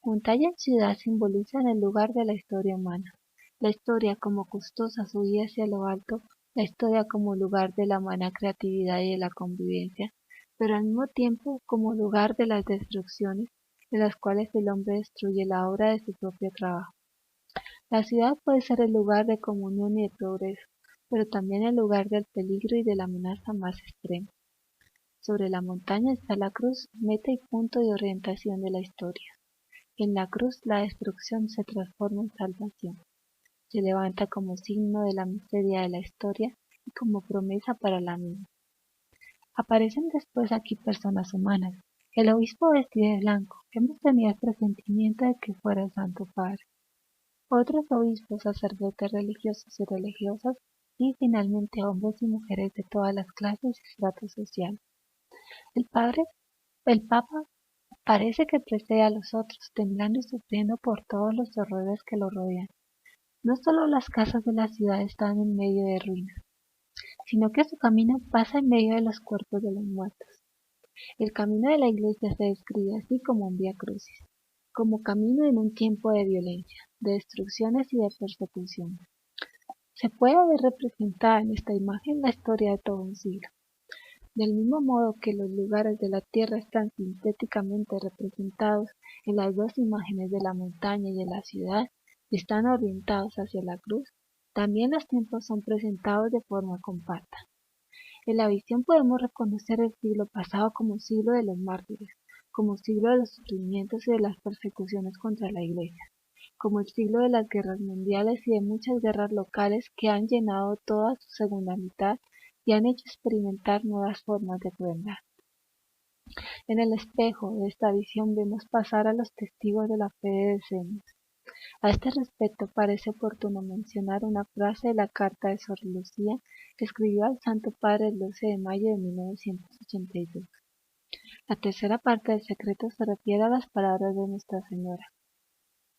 Montaña y ciudad simbolizan el lugar de la historia humana, la historia como costosa subida hacia lo alto, la historia como lugar de la humana creatividad y de la convivencia, pero al mismo tiempo como lugar de las destrucciones de las cuales el hombre destruye la obra de su propio trabajo. La ciudad puede ser el lugar de comunión y de progreso, pero también el lugar del peligro y de la amenaza más extrema. Sobre la montaña está la cruz, meta y punto de orientación de la historia. En la cruz la destrucción se transforma en salvación. Se levanta como signo de la miseria de la historia y como promesa para la misma. Aparecen después aquí personas humanas. El obispo vestido de blanco, hemos tenido el presentimiento de que fuera el Santo Padre. Otros obispos, sacerdotes religiosos y religiosas, y finalmente hombres y mujeres de todas las clases y estratos sociales. El Papa parece que precede a los otros, temblando y sufriendo por todos los horrores que lo rodean. No solo las casas de la ciudad están en medio de ruinas, sino que su camino pasa en medio de los cuerpos de los muertos. El camino de la Iglesia se describe así como un vía crucis, como camino en un tiempo de violencia, de destrucciones y de persecución. Se puede ver representada en esta imagen la historia de todo un siglo. Del mismo modo que los lugares de la tierra están sintéticamente representados en las 2 imágenes de la montaña y de la ciudad, y están orientados hacia la cruz, también los tiempos son presentados de forma compacta. En la visión podemos reconocer el siglo pasado como siglo de los mártires, como siglo de los sufrimientos y de las persecuciones contra la Iglesia, como el siglo de las guerras mundiales y de muchas guerras locales que han llenado toda su segunda mitad y han hecho experimentar nuevas formas de crueldad. En el espejo de esta visión vemos pasar a los testigos de la fe de decenios. A este respecto parece oportuno mencionar una frase de la carta de Sor Lucía que escribió al Santo Padre el 12 de mayo de 1982. La tercera parte del secreto se refiere a las palabras de Nuestra Señora.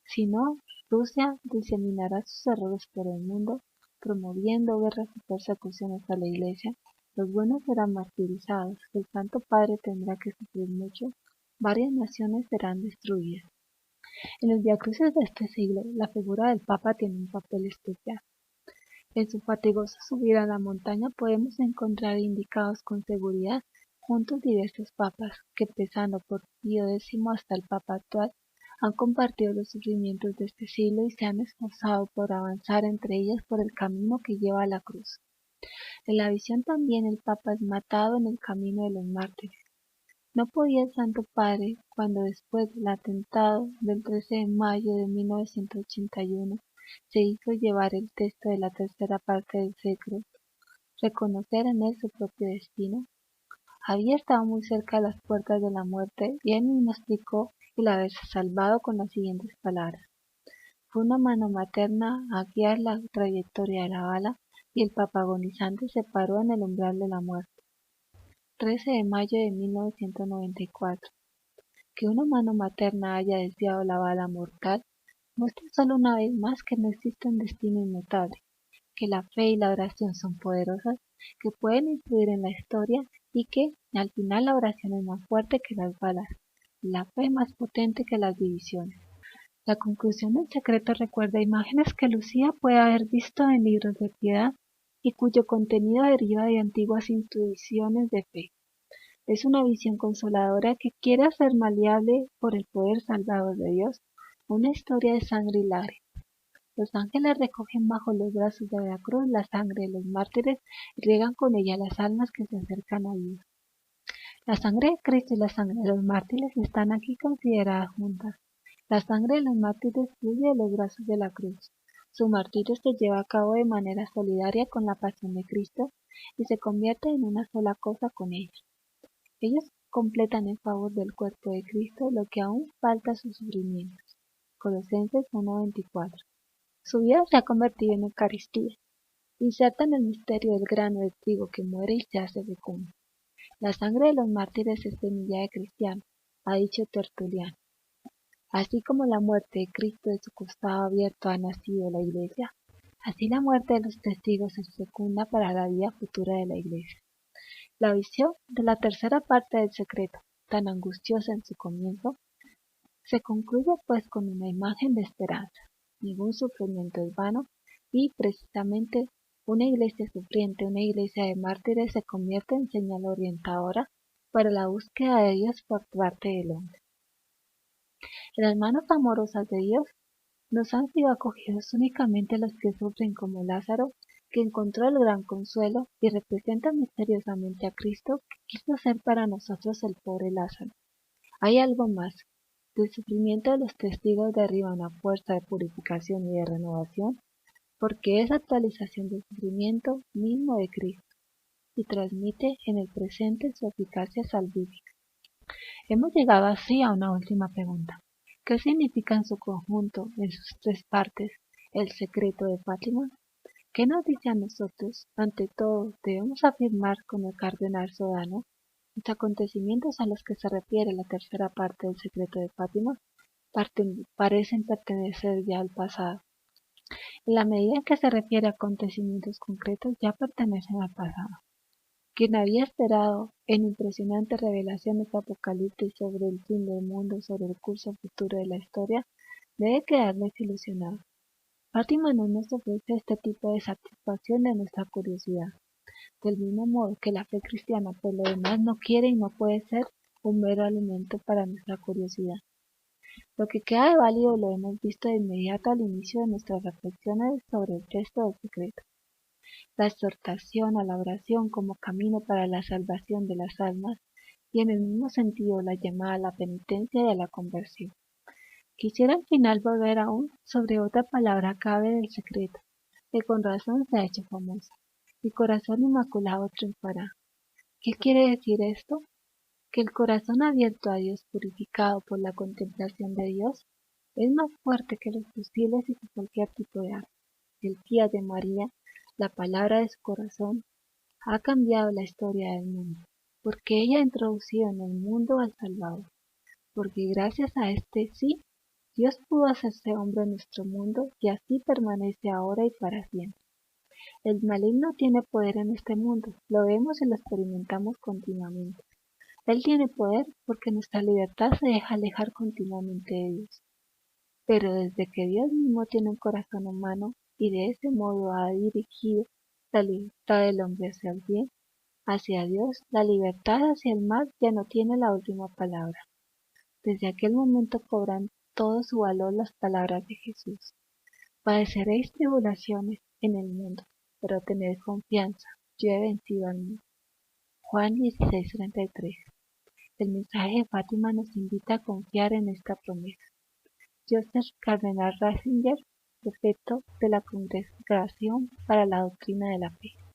Si no, Rusia diseminará sus errores por el mundo, promoviendo guerras y persecuciones a la Iglesia. Los buenos serán martirizados, el Santo Padre tendrá que sufrir mucho, varias naciones serán destruidas. En los viacrucis de este siglo, la figura del Papa tiene un papel especial. En su fatigosa subida a la montaña podemos encontrar indicados con seguridad juntos diversos papas que, empezando por Pío X hasta el Papa actual, han compartido los sufrimientos de este siglo y se han esforzado por avanzar entre ellas por el camino que lleva a la cruz. En la visión también el Papa es matado en el camino de los mártires. No podía el Santo Padre, cuando después del atentado del 13 de mayo de 1981 se hizo llevar el texto de la tercera parte del secreto, reconocer en él su propio destino. Había estado muy cerca de las puertas de la muerte y él mismo explicó el haberse salvado con las siguientes palabras: fue una mano materna a guiar la trayectoria de la bala y el Papa agonizante se paró en el umbral de la muerte. 13 de mayo de 1994. Que una mano materna haya desviado la bala mortal muestra solo una vez más que no existe un destino inmutable, que la fe y la oración son poderosas, que pueden influir en la historia y que, al final, la oración es más fuerte que las balas, la fe más potente que las divisiones. La conclusión del secreto recuerda imágenes que Lucía puede haber visto en libros de piedad y cuyo contenido deriva de antiguas intuiciones de fe. Es una visión consoladora que quiere hacer maleable por el poder salvador de Dios una historia de sangre y lágrimas. Los ángeles recogen bajo los brazos de la cruz la sangre de los mártires y riegan con ella las almas que se acercan a Dios. La sangre de Cristo y la sangre de los mártires están aquí consideradas juntas. La sangre de los mártires fluye de los brazos de la cruz. Su martirio se lleva a cabo de manera solidaria con la pasión de Cristo y se convierte en una sola cosa con ella. Ellos completan en favor del cuerpo de Cristo lo que aún falta a sus sufrimientos. Colosenses 1:24. Su vida se ha convertido en Eucaristía. Insertan el misterio del grano de trigo que muere y se hace fecundo. La sangre de los mártires es semilla de cristiano. ha dicho Tertuliano. Así como la muerte de Cristo de su costado abierto ha nacido la Iglesia, así la muerte de los testigos es fecunda para la vida futura de la Iglesia. La visión de la tercera parte del secreto, tan angustiosa en su comienzo, se concluye pues con una imagen de esperanza. Ningún sufrimiento es vano y precisamente una iglesia sufriente, una iglesia de mártires se convierte en señal orientadora para la búsqueda de Dios por parte del hombre. En las manos amorosas de Dios nos han sido acogidos únicamente los que sufren como Lázaro, que encontró el gran consuelo y representa misteriosamente a Cristo que quiso ser para nosotros el pobre Lázaro. Hay algo más. Del sufrimiento de los testigos deriva una fuerza de purificación y de renovación, porque es actualización del sufrimiento mismo de Cristo y transmite en el presente su eficacia salvífica. Hemos llegado así a una última pregunta. ¿Qué significa en su conjunto, en sus tres partes, el secreto de Fátima? ¿Qué nos dice a nosotros? Ante todo, debemos afirmar con el cardenal Sodano, los acontecimientos a los que se refiere la tercera parte del secreto de Fátima parecen pertenecer ya al pasado. En la medida en que se refiere a acontecimientos concretos, ya pertenecen al pasado. Quien había esperado en impresionantes revelaciones apocalípticas sobre el fin del mundo, sobre el curso futuro de la historia, debe quedar desilusionado. Fátima no nos ofrece este tipo de satisfacción de nuestra curiosidad, del mismo modo que la fe cristiana por lo demás no quiere y no puede ser un mero alimento para nuestra curiosidad. Lo que queda de válido lo hemos visto de inmediato al inicio de nuestras reflexiones sobre el texto del secreto. La exhortación a la oración como camino para la salvación de las almas y en el mismo sentido la llamada a la penitencia y a la conversión. Quisiera al final volver aún sobre otra palabra clave del secreto, que con razón se ha hecho famosa. Mi corazón inmaculado triunfará. ¿Qué quiere decir esto? Que el corazón abierto a Dios, purificado por la contemplación de Dios, es más fuerte que los fusiles y que cualquier tipo de arma. El Fiat de María, la palabra de su corazón, ha cambiado la historia del mundo, porque ella ha introducido en el mundo al Salvador, porque gracias a este sí, Dios pudo hacerse hombre en nuestro mundo y así permanece ahora y para siempre. El maligno tiene poder en este mundo, lo vemos y lo experimentamos continuamente. Él tiene poder porque nuestra libertad se deja alejar continuamente de Dios. Pero desde que Dios mismo tiene un corazón humano y de ese modo ha dirigido la libertad del hombre hacia el bien, hacia Dios, la libertad hacia el mal ya no tiene la última palabra. Desde aquel momento cobran todo su valor las palabras de Jesús. Padeceréis tribulaciones en el mundo, pero tened confianza, yo he vencido al mundo. Juan 16:33. El mensaje de Fátima nos invita a confiar en esta promesa. Joseph Cardenal Ratzinger, prefecto de la Congregación para la Doctrina de la Fe.